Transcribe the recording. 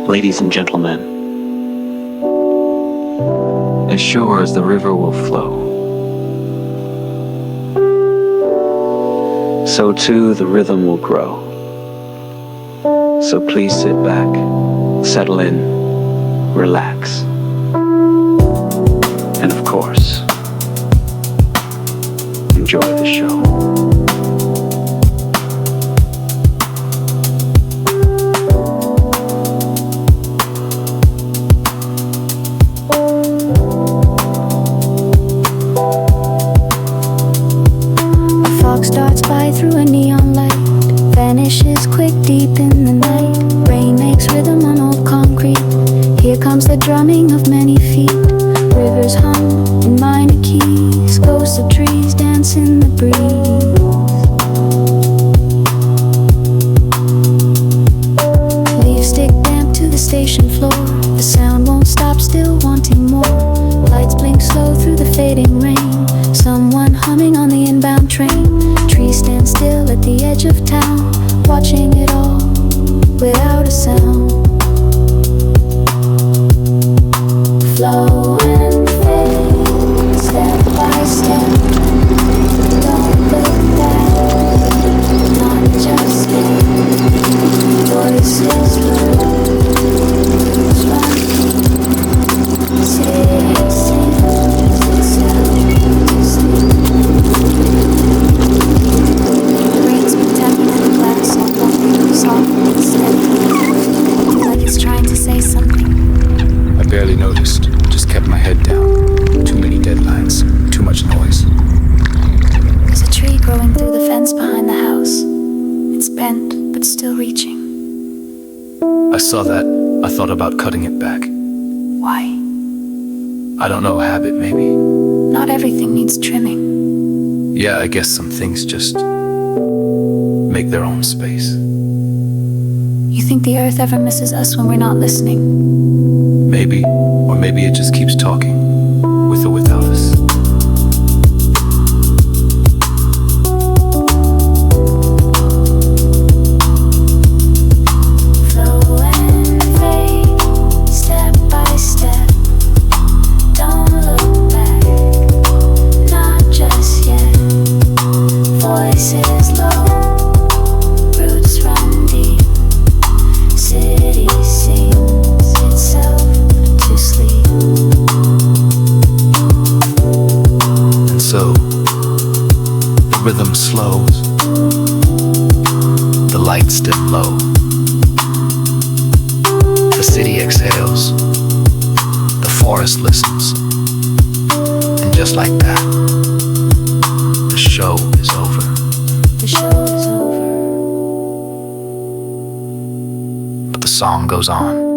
Ladies and gentlemen, as sure as the river will flow, so too the rhythm will grow. So please sit back, settle in, relax, and of course, enjoy the show. Starts by through a neon light, vanishes quick deep in the night. Rain makes rhythm on old concrete. Here comes the drumming of many feet. Rivers hum in minor keys. Ghosts of trees dance in the breeze. Leaves stick damp to the station floor. The sound won't stop, still wanting more. Lights blink slow through the fading rain. Someone humming on the inbound train. Trees stand still at the edge of town, watching it all without a sound. Flow and fade, step by step. Don't look back, not just yet. Voices blur, city sings itself to sleep. Like it's trying to say something. I barely noticed, just kept my head down. Too many deadlines, too much noise. There's a tree growing through the fence behind the house. It's bent, but still reaching. I saw that, I thought about cutting it back. Why? I don't know, habit maybe. Not everything needs trimming. Yeah, I guess some things just make their own space. You think the earth ever misses us when we're not listening? Maybe, or maybe it just keeps talking, with or without us. Flow and fade, step by step. Don't look back, not just yet. Voices low, roots run deep. City sings itself to sleep. And so, the rhythm slows, the lights dim low, the city exhales, the forest listens, and just like that, the show is over. The show is over. But the song goes on.